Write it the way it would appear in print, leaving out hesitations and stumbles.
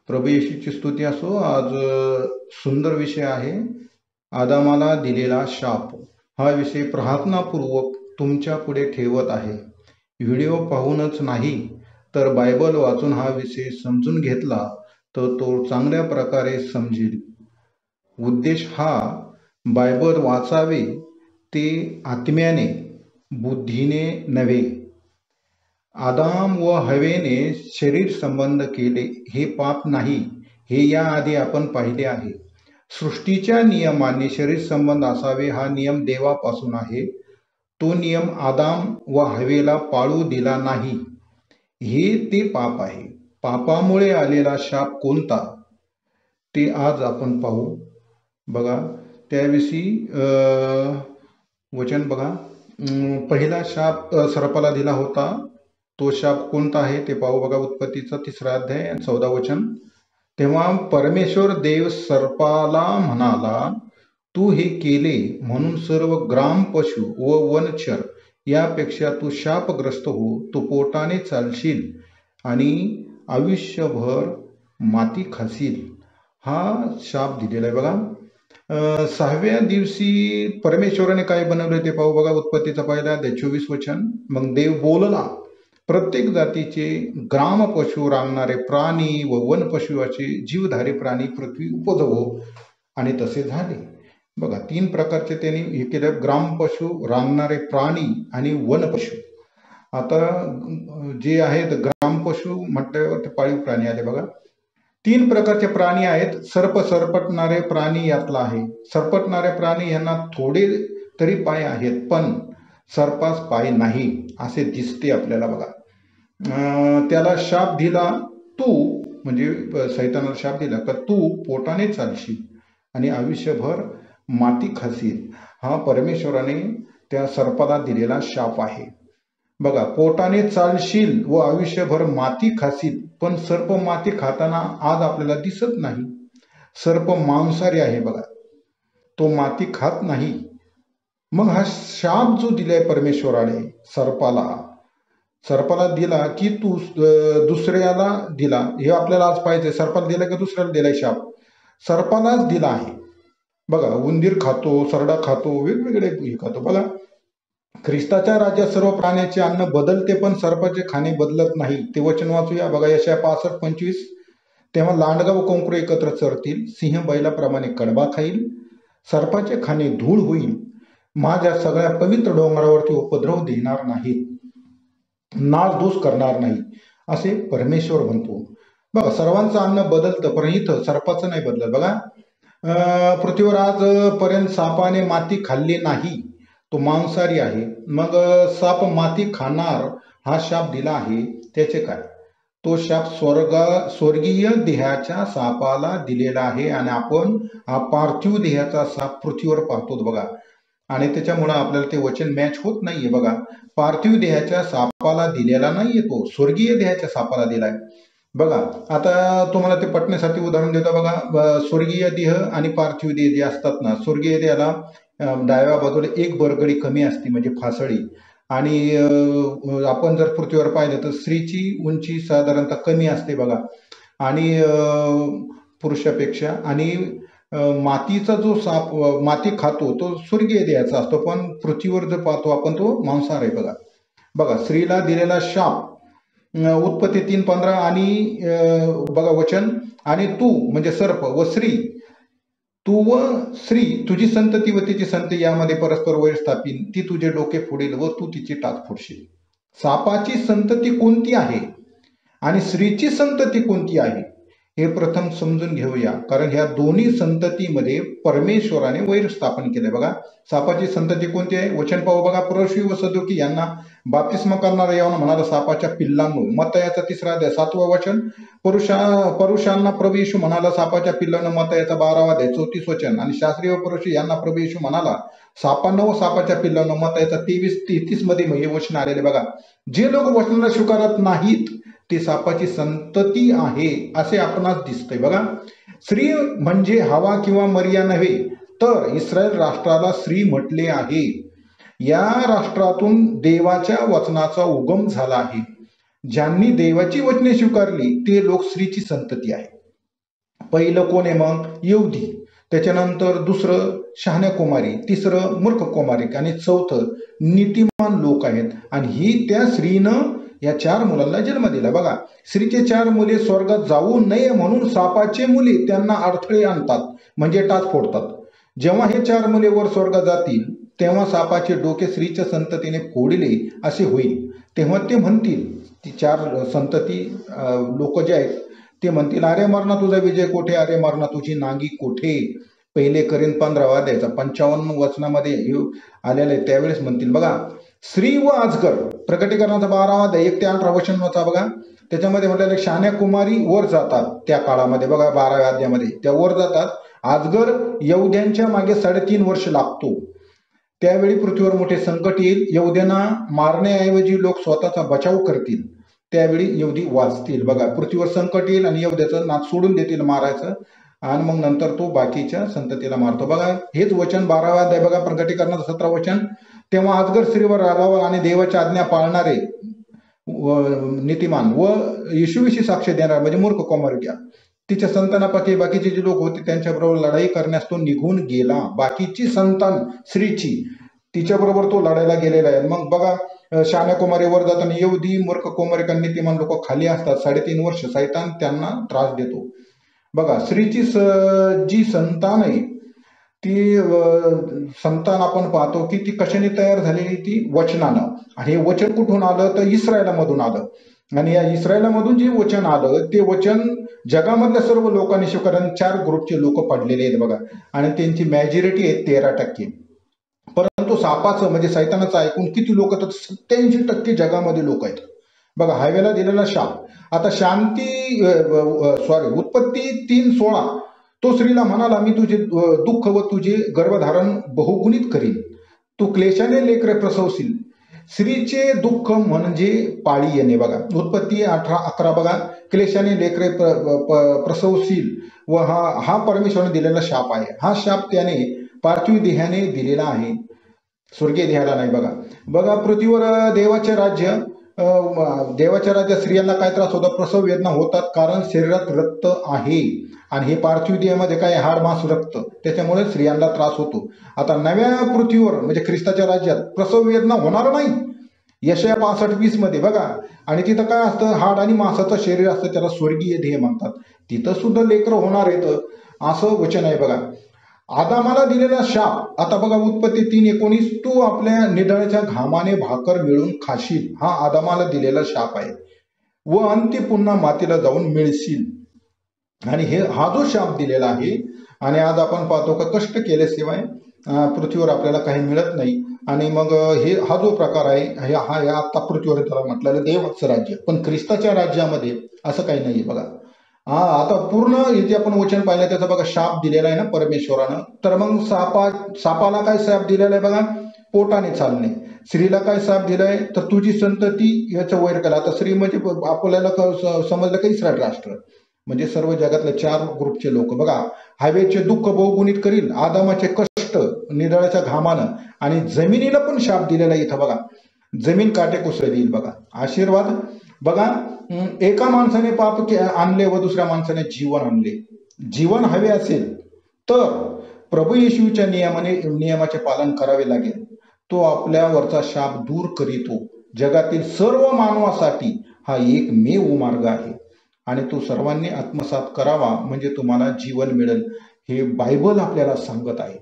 प्रभू येशूची स्तुती असो. आज सुंदर विषय आहे, आदामाला दिलेला शाप. हा विषय प्रार्थनापूर्वक तुमच्या पुढे ठेवत आहे. व्हिडिओ पाहूनच नाही तर बायबल वाचून हा विषय समजून घेतला तर तो चांगल्या प्रकारे समजेल. उद्देश हा बायबल वाचावे ते आत्म्याने, बुद्धीने नव्हे. आदाम व हवेने शरीर संबंध केले हे पाप नाही, हे याआधी आपण पाहिले आहे. सृष्टीच्या नियमाने शरीर संबंध असावे हा नियम देवापासून आहे. तो नियम आदाम व हवेला पाळू दिला नाही, हे ते पाप आहे. पापामुळे आलेला शाप कोणता ते आज आपण पाहू. बघा त्याविषयी वचन बघा. पहिला शाप सर्पाला दिला होता, तो शाप कोणता आहे ते पाहू. बघा उत्पत्तीचा 3रा अध्याय आणि 14 वचन. तेव्हा परमेश्वर देव सर्पाला म्हणाला, तू हे केले म्हणून सर्व ग्राम पशु व वनचर यापेक्षा तू शापग्रस्त हो. तू पोटाने चालशील आणि आयुष्यभर माती खाशील. हा शाप दिलेला आहे. बघा 6व्या दिवशी परमेश्वराने काय बनवले ते पाहू. बघा उत्पत्तीचा 1 अध्याय 24 वचन. मग देव बोलला, प्रत्येक जातीचे ग्राम पशु, रांगणारे प्राणी व वन पशुचे जीवधारी प्राणी पृथ्वी उपजवो. आणि तसे झाले. बघा 3 प्रकारचे त्यांनी हे केले, ग्राम पशु, रांगणारे प्राणी आणि वन पशु. आता जे आहेत ग्राम पशु म्हटल्यावर ते पाळीव प्राणी आले. बघा 3 प्रकारचे प्राणी आहेत. सरपटणारे प्राणी यातला आहे. सरपटणारे प्राणी यांना थोडे तरी पाय आहेत, पण सर्पास पाय नाही असे दिसते आपल्याला. बघा त्याला शाप दिला, तू म्हणजे सैतानाला शाप दिला का तू पोटाने चालशील आणि आयुष्यभर माती खाशील. हा परमेश्वराने त्या सर्पाला दिलेला शाप आहे. बघा पोटाने चालशील व आयुष्यभर माती खाशील, पण सर्प माती खाताना आज आपल्याला दिसत नाही. सर्प मांसाहारी आहे. बघा तो माती खात नाही. मग हा शाप जो दिलाय परमेश्वराने सर्पाला दिला की तू दुसऱ्याला दिला, हे आपल्याला आज पाहिजे. सर्पाला दिला की दुसऱ्याला दिलाय शाप? सर्पालाच दिला आहे. बघा उंदीर खातो, सरडा खातो, वेगवेगळे हे खातो. बघा ख्रिस्ताच्या राज्यात सर्व प्राण्याचे अन्न बदलते, पण सर्पाचे खाणे बदलत नाही. ते वचन वाचूया. बघा यशाया 65:25. तेव्हा लांडगा व कोंकरू एकत्र चरतील, सिंह बैलाप्रमाणे कडबा खाईल, सर्पाचे खाणे धूळ होईल. माझ्या सगळ्या पवित्र डोंगरावरती उपद्रव देणार नाहीत, नासधूस करणार नाही, असे परमेश्वर म्हणतो. बघा सर्वांचं अन्न बदलतं, पण इथं सर्पाचं नाही बदलत. बघा पृथ्वीवर आजपर्यंत सापाने माती खाल्ली नाही, तो मांसाहारी आहे. मग साप माती खाणार हा शाप दिला आहे, त्याचे काय? तो शाप स्वर्गीय देहाच्या सापाला दिलेला आहे आणि आपण हा पार्थिव देहाचा साप पृथ्वीवर पाहतो. बघा आणि त्याच्यामुळे आपल्याला ते वचन मॅच होत नाहीये. बघा पार्थिव देहाच्या सापाला दिलेला नाहीये, तो स्वर्गीय देहाच्या सापाला दिलाय. बघा आता तुम्हाला ते पटण्यासाठी उदाहरण देतो. बघा स्वर्गीय देह आणि पार्थिव देह जे असतात ना, स्वर्गीय देहाला डाव्या बाजूला एक बरगडी कमी असते, म्हणजे फासळी. आणि आपण जर पृथ्वीवर पाहिलं तर स्त्रीची उंची साधारणतः कमी असते. बघा आणि पुरुषापेक्षा. आणि मातीचा जो साप माती खातो तो स्वर्गीय देहाचा असतो, पण पृथ्वीवर जर पाहतो आपण तो मांसाहार आहे. बघा स्त्रीला दिलेला शाप उत्पत्ती 3:15. आणि बघा वचन, आणि तू म्हणजे सर्प व स्त्री, तू व स्त्री तुझी संतती व तिची संतती यामध्ये परस्पर वैर स्थापीन, ती तुझे डोके फोडील व तू तिची टाच फोडशील. सापाची संतती कोणती आहे आणि स्त्रीची संतती कोणती आहे हे प्रथम समजून घेऊया, कारण ह्या दोन्ही संततीमध्ये परमेश्वराने वैर स्थापन केले. बघा सापाची संतती कोणती आहे? वचन पाहू. बघा पुरुषी व सदुकी यांना बाप्तिस्मा करणारा यावं म्हणाला, सापाच्या पिल्लांनो. मत्तयाचा 3रा अध्याय 7वं वचन. पुरुषांना प्रभू येशू म्हणाला, सापाच्या पिल्लांनो. मत्तयाचा 12वा अध्याय 34 वचन. आणि शास्त्री व पुरुषी यांना प्रभू येशू म्हणाला, सापांना व सापाच्या पिल्लांनो. मत्तयाचा 23:33 मध्ये हे वचन आलेले. बघा जे लोक वचनाला स्वीकारत नाहीत ते सापाची संतती आहे असे आपणास दिसतंय. बघा स्त्री म्हणजे हवा किंवा मरिया नव्हे, तर इस्रायल राष्ट्राला स्त्री म्हटले आहे. या राष्ट्रातून देवाच्या वचनाचा उगम झाला आहे. ज्यांनी देवाची वचने स्वीकारली ते लोक स्त्रीची संतती आहे. पहिलं कोण आहे मग? यहुदी. त्याच्यानंतर दुसरं शहाण्या कुमारी, तिसरं मूर्ख कुमारिक आणि चौथं नीतिमान लोक आहेत. आणि ही त्या स्त्रीनं या 4 मुलांना जन्म दिला. बघा, स्त्रीचे 4 मुले स्वर्गात जाऊ नये म्हणून सापाचे मुले त्यांना अडथळे आणतात, म्हणजे टाच फोडतात. जेव्हा हे 4 मुले वर स्वर्गात जातील तेव्हा सापाचे डोके स्त्रीच्या संततीने फोडले असे होईल. तेव्हा ते म्हणतील, ती 4 संतती लोक जे आहेत ते म्हणतील, अरे मरणा तुझा विजय कोठे, अरे मरणा तुझी नांगी कोठे. पहिले करीन 15 अध्यायाचा 55 वचनामध्ये आलेलं आहे. त्यावेळेस म्हणतील, बघा, स्त्री व अजगर, प्रकटीकरणाचा 12 अध्याय 1 ते 18 वचन वाचा. बघा, त्याच्यामध्ये म्हटलेलं शहाण्या कुमारी वर जातात त्या काळामध्ये. बघा 12व्या अध्यायामध्ये त्या वर जातात. अजगर यहुद्यांच्या मागे 3.5 वर्ष लागतो. त्यावेळी पृथ्वीवर मोठे संकट येईल. यहुद्यांना मारण्याऐवजी लोक स्वतःचा बचाव करतील. त्यावेळी यहुदी वाचतील. बघा, पृथ्वीवर संकट येईल आणि यहुद्याचं नाच सोडून देतील मारायचं, आणि मग नंतर तो बाकीच्या संततीला मारतो. बघा, हेच वचन 12व्या अध्याय बघा, प्रकटीकरणाचं 17 वचन. तेव्हा अजगर स्त्रीवर रागावर आणि देवाची आज्ञा पाळणारे नीतिमान व येशूविषयी साक्ष देणार म्हणजे मूर्ख कुमारिका, तिच्या संतानापैकी बाकीचे जे लोक होते त्यांच्याबरोबर लढाई करण्यास तो निघून गेला. बाकीची संतान स्त्रीची तिच्याबरोबर तो लढायला गेलेला आहे. मग बघा, शहाण्या कुमारीवर जाताना यहुदी, मूर्ख कुमारिका, नीतिमान लोक खाली असतात. 3.5 वर्ष सैतान त्यांना त्रास देतो. बघा, स्त्रीची जी संतान आहे ती संतान आपण पाहतो की ती कशाने तयार झालेली? ती वचनानं. आणि हे वचन कुठून आलं? तर इस्रायलामधून आलं. आणि या इस्रायलामधून जे वचन आलं ते वचन जगामधल्या सर्व लोकांनी स्वीकारलं. 4 ग्रुपचे लोक पडलेले आहेत बघा, आणि त्यांची मॅजॉरिटी आहे 13%. परंतु सापाचं म्हणजे सैतानाचं ऐकून किती लोक? तर 87% जगामध्ये लोक आहेत. बघा, हायवेला दिलेला शाप. आता उत्पत्ती 3:16 तो स्त्रीला म्हणाला, मी तुझे दुःख व तुझे गर्भधारण बहुगुणित करीन, तू क्लेशाने लेकरे प्रसवशील. स्त्रीचे दुःख म्हणजे पाळी येणे. बघा, उत्पत्ती 18:11 बघा, क्लेशाने लेकरे प्रसवशील. व हा परमेश्वराने दिलेला शाप आहे. हा शाप त्याने पार्थिव देहाने दिलेला आहे, स्वर्गीय देहाला नाही. बघा, पृथ्वीवर देवाच्या राज्यात स्त्रियांना काय त्रास होतात? प्रसव वेदना होतात, कारण शरीरात रक्त आहे आणि हे पार्थिव देहामध्ये काय? हाड, मांस, रक्त. त्याच्यामुळे स्त्रियांना त्रास होतो. आता नव्या पृथ्वीवर म्हणजे ख्रिस्ताच्या राज्यात प्रसव वेदना होणार नाही. यशया 65:20 मध्ये बघा, आणि तिथं काय असतं? हाड आणि मांसाचं शरीर असतं, त्याला स्वर्गीय देह म्हणतात. तिथं सुद्धा लेकरं होणार आहेत असं वचन आहे. बघा, आदामाला दिलेला शाप. आता बघा, उत्पत्ती 3:19 तू आपल्या निधळ्याच्या घामाने भाकर मिळून खाशील. हा आदामाला दिलेला शाप आहे. व अंती पुन्हा मातीला जाऊन मिळशील. आणि हा जो शाप दिलेला आहे. आणि आज आपण पाहतो का कष्ट केल्याशिवाय पृथ्वीवर आपल्याला काही मिळत नाही. आणि मग हा जो प्रकार आहे हा आता पृथ्वीवर त्याला म्हटलेलं देवाचं राज्य. पण ख्रिस्ताच्या राज्यामध्ये असं काही नाही. बघा, आता पूर्ण इथे आपण वचन पाहिलं त्याचा बघा शाप दिलेला आहे ना परमेश्वरानं. तर मग सापाला काय शाप दिलेला आहे? बघा, पोटाने चालणे. स्त्रीला काय शाप दिलाय? तर तुझी संतती याचं वैर केला. आता स्त्री म्हणजे आपल्याला समजलं का इस्रायल राष्ट्र, म्हणजे सर्व जगातले 4 ग्रुपचे लोक. बघा, हवेचे दुःख बहुगुणित करील, आदामाचे कष्ट निधळाच्या घामानं, आणि जमिनीला पण शाप दिलेला इथं. बघा, जमीन काटेकोसळ देईल. बघा, आशीर्वाद. बघा, एका माणसाने पाप आणले व दुसऱ्या माणसाने जीवन आणले. जीवन हवे असेल तर प्रभू येशूच्या नियमाचे पालन करावे लागेल. तो आपल्यावरचा शाप दूर करीतो. जगातील सर्व मानवासाठी हा एकमेव मार्ग आहे आणि तो सर्वांनी आत्मसात करावा, म्हणजे तुम्हाला जीवन मिळेल. हे बायबल आपल्याला सांगत आहे.